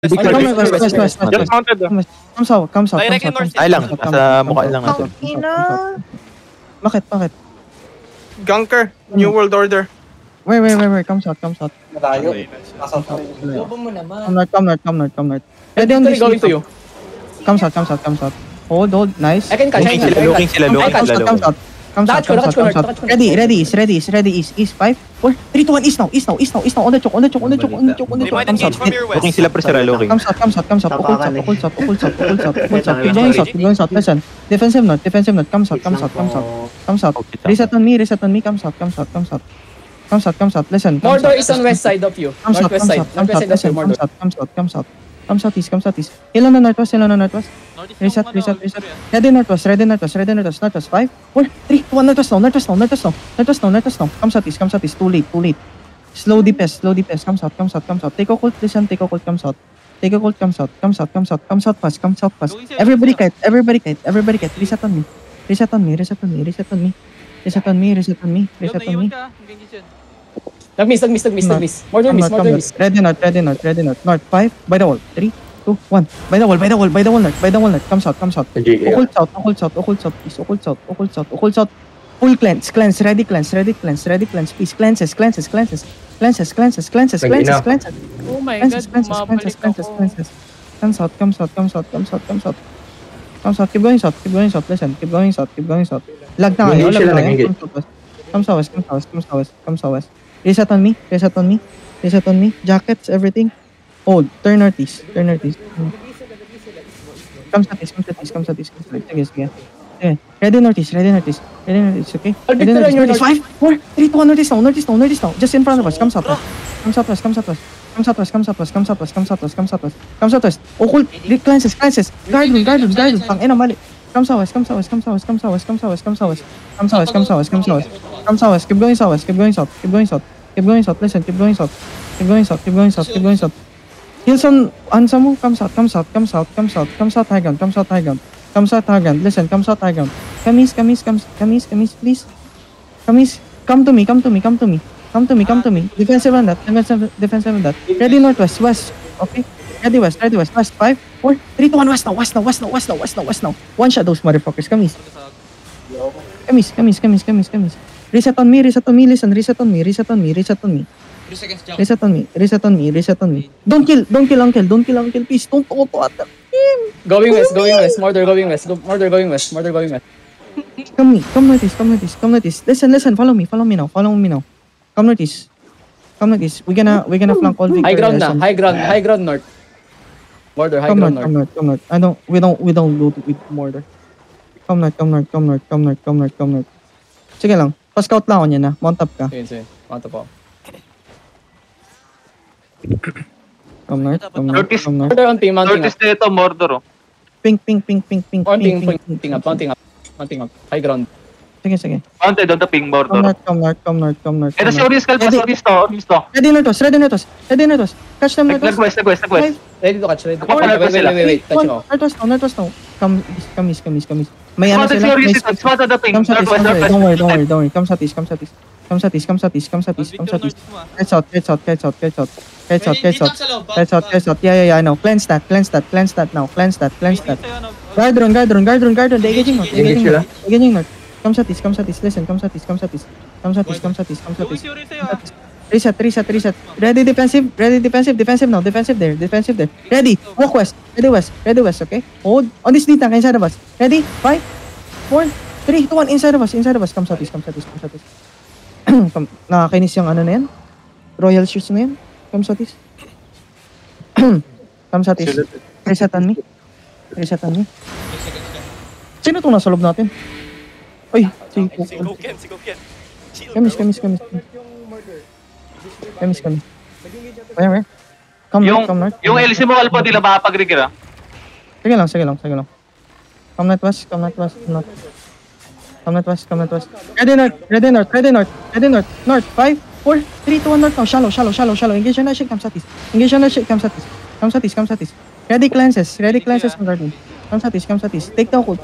Just mounted. Come south. Directly north. Ay lang, sa mukha lang natin. Bakit? Gunker, New World Order. Wait. Come south. Malayo. Lobo mo naman. Come north. Ready on this. Going to you. Come south. Hold. Nice. I can catch. Looking sila. Come south. Ready. East. 5, 4, 3, 2, 1. East now. On the choke. They might Come engage south. from your west. Looking sila presera, looking. Come south. Occult south. Keep going south. Listen. Defensive north. Come south. Reset on me. Come south. Listen. Mordor is on west side of you. Northwest side. Northwest side of you, Mordor. Come southeast. Hill on the northwest. Reset. Ready northwest. 5, 4, 3, 2, 1. Northwest now. Come southeast. Too late. Slow DPS. Come south. Take occult. Listen. Take occult. Come south. Come south fast. Everybody kite. Reset on me. Nag-miss. Mordor miss. Ready north. North 5, by the wall. 3, 2, 1. By the wall north. Come south. Occult south. Full cleanse. Ready cleanse. Please. Cleanses. Oh my god, mabalik ako. Come south. Keep going south. Listen. Keep going south. Lag na kayo. Come southwest. Reset on me. Jackets, everything. Hold. Turn northeast. Come southeast. Sige. Ready northeast. Okay. Ready northeast. 5, 4, 3, 2, 1. Northeast now. Just in front of us. Come southwest. Occult. Cleanses. Guard. Tangina mali. Come southwest. Keep going south. Listen. Keep going south. Hilson, Ansamu, come south high ground. Listen, come south high ground. Kamis, please. Kamis, come to me. Defensive on that. Ready northwest, west. Okay. Ready west. West 5, 4, 3, 2, 1. West now. One shot those motherfuckers. Kamis. Reset on me. Listen, reset on me. Reset on me. Don't kill uncle. Please, don't auto attack him. Going west. Mordor going west. Come northeast. Listen. Follow me now. Come northeast. We're gonna flank all Victor. High ground north. Mordor, high ground north. Come north. We don't go with Mordor. Come north. Sige lang. Pa-scout lang ako niya na. Mount up ka. Sige. Mount up ako. Come north. Mordor on ping, mounting up. Northeast na ito, Mordor. Ping. Mounting up. High ground. Sige. Mounted on the ping, Mordor. Come north. Ito si Oris Kalpas, Oris to. Ready northwest. Catch them northwest. Nag-west. Ready to catch. Wait. Touch mo. Northwest now. Kamis. May ano Mounted si sila? Oris, spot on the ping. Come southeast. Northwest. Don't worry. Come southeast. Kite south. Yeah, I know. Cleanse that now. Guard run. They engaging north. Come southeast. Listen, come southeast. Reset. Ready defensive now. Defensive there. Ready. Walk west. Ready west, okay? Hold. On this dita, inside of us. Ready? 5, 4, 3, 2, 1. Inside of us. Come southeast. Nakakainis yung ano na yan? Royal shoes na yan? Come southeast. Reset on me. Sino itong nasa loob natin? Ay, si Goken. Kamis. Where? Come north. Yung LC mo, Alpo, di lang makapag-rigger, ah. Sige lang. Come northwest. Ready north. North 5, 4, 3, 2, 1 north now. Shallow. Engage on that shit. Come southeast. Ready cleanses from garden. Come southeast. Take the hold.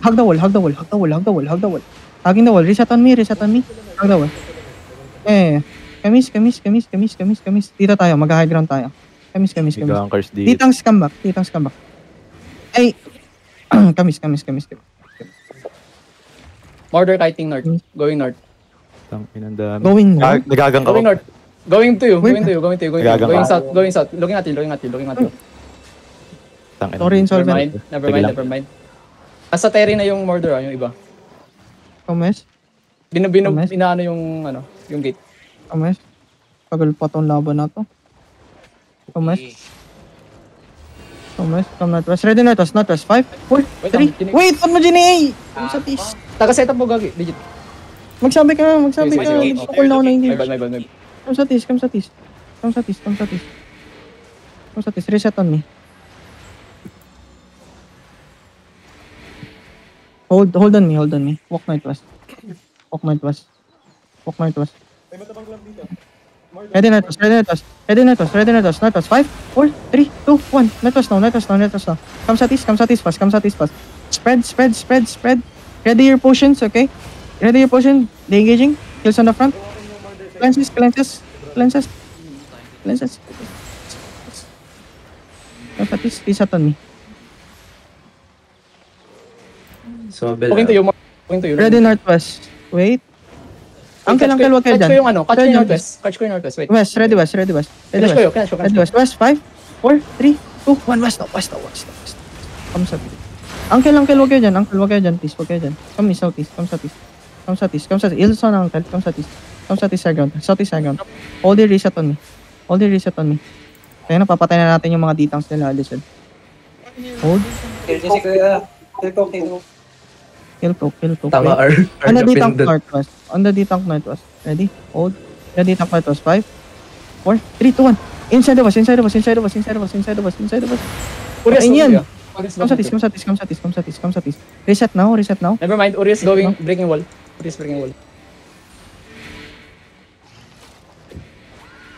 Hug the wall. Hugging the wall. Reset on me. Hug the wall. Kamis. Dito tayo. Mag-high ground tayo. Kamis. Biglang curse dito. Titang come back. Ay! Kamis. Murder kiting north. Going north. Tang inang dami. Going north? Nagagang ka Going ba? north. Going to you. Wait. Going south. Looking at you. Tang ina. Sorry, insolvent. Never mind. Nasa Terry na yung murder, yung iba. Kamis? Inaano yung gate. Kamis? Tagal pa tong laban na to. Kamis? Come northwest. Ready northwest. 5, 4, 3. Wait! Ba't mo ginay? Sa tis. Taga-set up mo, Gagi. Digit. Magsabi ka. Sige. Call na ako na hindi. My bad. Come sa tis. Reset on me. Hold on me. Walk northwest. Ready northwest. Northwest. 5, 4, 3, 2, 1. Northwest now. Come sa tis fast. Spread. Ready your potions, okay? They engaging. Kills on the front. Cleanses. Come sa tis. Reset on me. Talking to you. Ready northwest. Wait. Uncle, wag kayo Catch ko dyan. yung Catch ko yung northwest. Wait. West, ready west. Catch ko. Ready west. 5, 4, 3, 2, 1. West now. Come sa tis. Uncle, wag kayo dyan. Please, wag kayo dyan. Come southeast. Come sa tis. Ilson, uncle. Come sa tis. Southeast high ground. Hold your reset on me. Kaya na, papatay na natin yung mga ditangs nila. Listen. Hold. Kill poke. Tama, Wait. R. On the D-Tank Northwest. Ready? Hold. Ready, D-Tank Northwest. 5, 4, 3, 2, 1. Inside of us. Urias, Ayun yan. Urias, Come sa tis. Reset now. Never mind. Urias going. Breaking wall.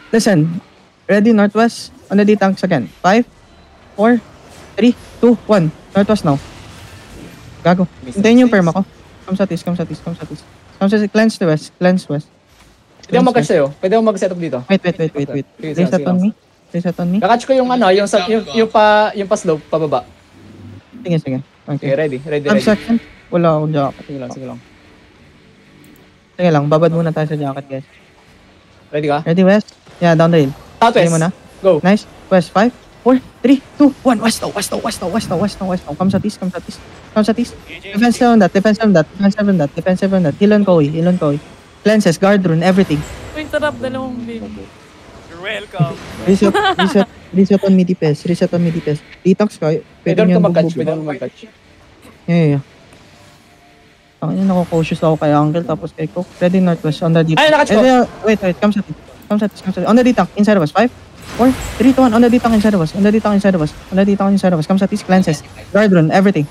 Listen. Ready, Northwest. On the D-Tanks again. 5, 4, 3, 2, 1. Northwest now. Gago. Hintayin yung perma ko. Come sa tis. Cleanse west. Pwede ako mag-catch sa'yo. Pwede ako mag-set up dito. Wait. Reset on me. Kakatch ko yung yung pa-slope, pababa. Sige. Okay, Okay. ready. Subsection. Wala akong jacket. Sige lang. Sige lang, babad muna tayo sa jacket, guys. Ready ka? Ready, West? Yeah, down the hill. Southwest. Sige mo na. Go. Nice. West, 5, 4, 3, 2, 1. West now. Come sa tis. Defense on that. Heal on Koi. Cleanses, guard rune, everything. Wait, sarap. Dalawang bin. You're welcome. Reset on me DPS. Detox ka. Pwede nyo ka mag-catch. bugbog. Yeah. Ang ina, nako-cautious ako kay Uncle tapos kay Cook. Ready northwest on the D-Tank. Ay, nakatch ko! Wait. Come sa tis. On the D-Tank, inside of us. 5, 4, 3, 2, 1. On the D-Tank, inside of us. Come sa tis, cleanses. Guard rune, everything.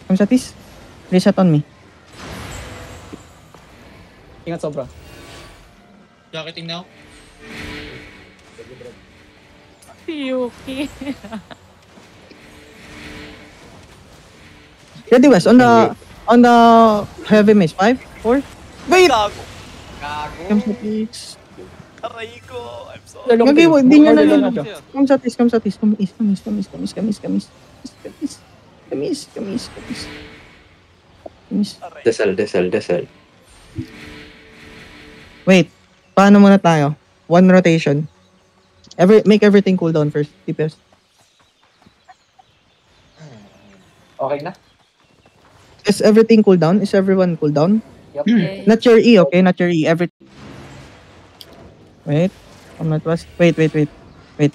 Come sa tis. Reset on me. Ingat sobra. Jacketing now. Yuki. Ready west, on the heavy mace. 5, 4. Wait! Gago. Come sa tis. Aray ko. I'm sorry. Gagi, hindi nyo na lang. Lalo. Come sa tis. Kamis. Desal. Wait, paano muna tayo? One rotation. Make everything cool down first. DPS. Okay na? Is everything cool down? Is everyone cool down? Okay. Not your E, okay? Not your E. Everything. Wait. I'm not west. Wait.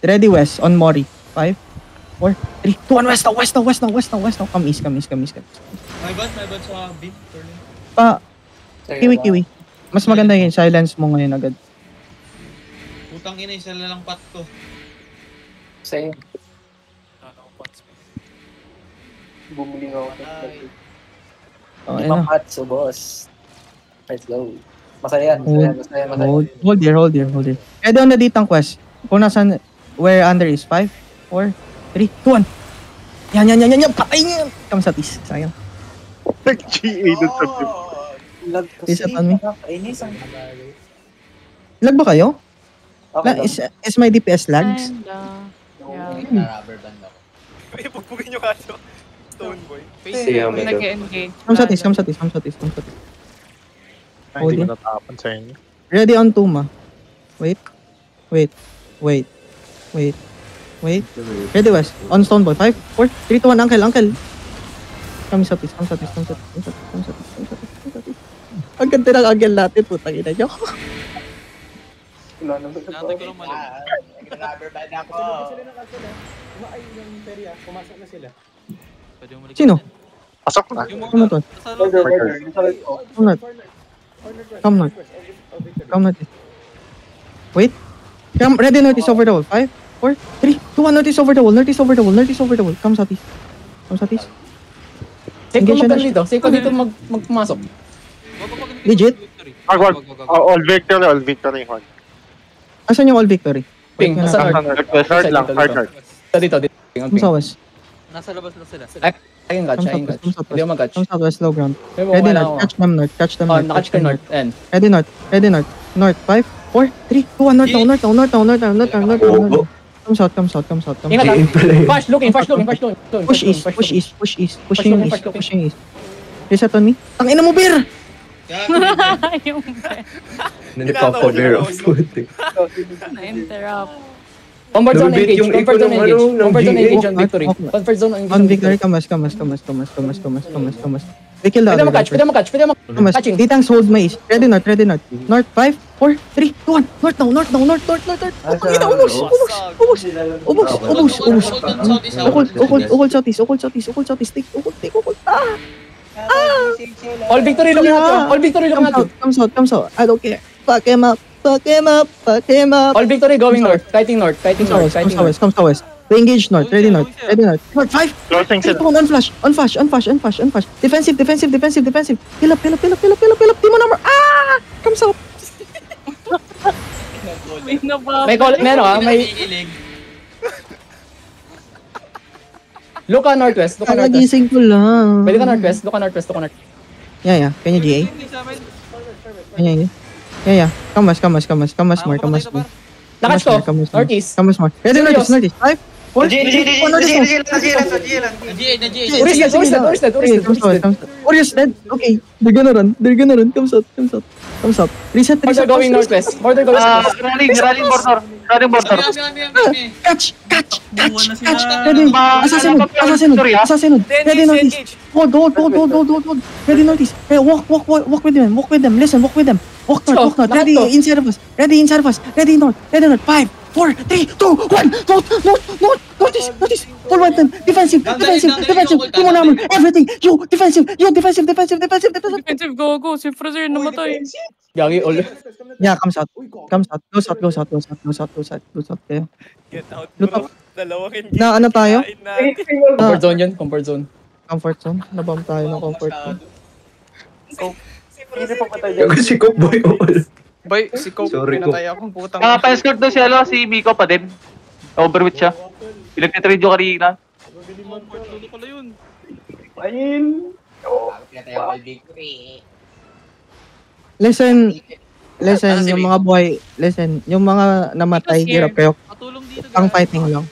Ready west on Mori. 5, 4, 3, 2, 1. West now. Come east. My bad sa bin. Kiwi. Mas maganda yung silence mo ngayon agad. Putang ina, isa lang pat ko. Same. Bumili ako. Oh, Limang ano? hats, so boss. Let's go. Masaya yan. Hold here. Ready on the D-Tank quest. Kung nasan, where under is 5, 4, 3, 2, 1. Yan. Patay niya. Come sa tis. Sayang. Nag-GA dun sa tip. Lag ko Reset on me. Inis ang Lag ba kayo? Okay lang. Is my DPS lags? Kinda. Rubber band ako. Ipugbugin nyo kaso. Stone Boy. Nag-engage. Come sa tis, come sa tis, come sa tis, come sa tis. Ay, hindi Odin. ko natapon sa inyo. Ready on Tuma. Wait. Wait. Wait. Wait. Wait. Ready West. On Stone Boy. 5, 4, 3, 2, 1. Uncle. Come sa tis, come sa tis, come sa tis, come sa tis, come sa tis, come sa tis, come sa tis. Ang ganda ng angle natin, putang ina nyo. Wala na ba? Natay ko lang malam. Rubber band ako. Pwede mo maligyan Sino? yan. Pasok na. Yung Come mga on. nasa loob. Come north. Come north. Come north. Wait. Come, ready north is over the wall. 5, 4, 3, 2, 1. North is over the wall. North is over the wall. North is over the wall. Come sa tis. Come sa tis. Safe ko Engage magkano na dito. Safe ko dito magpumasok. Wag ko pag Legit? victory. Wag. Wag. All victory. Hard. Asan yung all victory? Ping, Wait, nasa na- north. Hard lang. Hard. Dito. Come sa west. Nasa labas na sila. Ayun catch, ayun catch. Hindi ako mag-catch. Come southwest, low ground. May Ready mawala north. ako. Catch them north. Catch them Oh, north. nakatch ka north. End. Ready north. Ready north. North. 5, 4, 3, 2, 1. North now. North now. North now. North now. North now. North now. North now. Come south. Come south. Come south. Come Ingat south. lang. Flash looking. Push east. Push east. Push east. Pushing east. Pushing east. Reset on me. Tangina mo, beer! Yung Nagpa-cover of na-interrupt. Comfort zone engage. Comfort zone engage on victory. Comfort zone engage On victory. Come west. Come west. Come west. Come west. Come west. Come west. Come west. Come west. We kill the Pwede other guy mag-catch. Pwede first. Come west. catching. Titangs hold my east. Ready north. Ready north. North. 5, 4, 3, 2, 1. North now. North now. North. Tangina, ubos. Ukol southeast. Take. All victory looking at you. Come south. I don't care. Fuck him up. All victory going north. Fighting north. Come to west. We engage north. Ready north. North 5. Closing 3, sila. 2, 1. Unflash. Defensive. Heal up. Team number. Come south. May nababa. May call, may look at northwest. Nagising ko lang. Pwede ka northwest. Yeah. Can you GA? Yeah. Come west more. Nakatch ko. Northeast. Come west more. Ready northeast. 5, 4, 3, 2, 1. Warriors dead. Okay. They're gonna run. Come south. Reset. Border going northwest. Rallying border. Catch. Ready. Assassin. Ready northeast. Hold. Ready northeast. Hey, walk with them. Listen, walk with them. Walk north. Ready inside of us. Ready north. 5, 4, 3, 2, 1. Notice. All right then. Defensive. Team on armor. Everything. You defensive. Defensive, go. Si Fraser namatay. Gagi all. Yeah, come south. Go south. Kayo. Get out Look bro. Dalawang engage. Na ano tayo? Kain natin. Comfort zone. Comfort zone. Nabam tayo ng comfort zone. Si Coke Boy. Boy, si Coke. Sorry, Pinatay akong putang. Pa-escort daw si Miko pa din. Overweight siya. Pinag-trade yung kanina. Lulo ko na yun. Pinatay ako all victory. Listen, yung mga buhay, yung mga namatay, hirap kayo. Patulong dito. Ang fighting lang.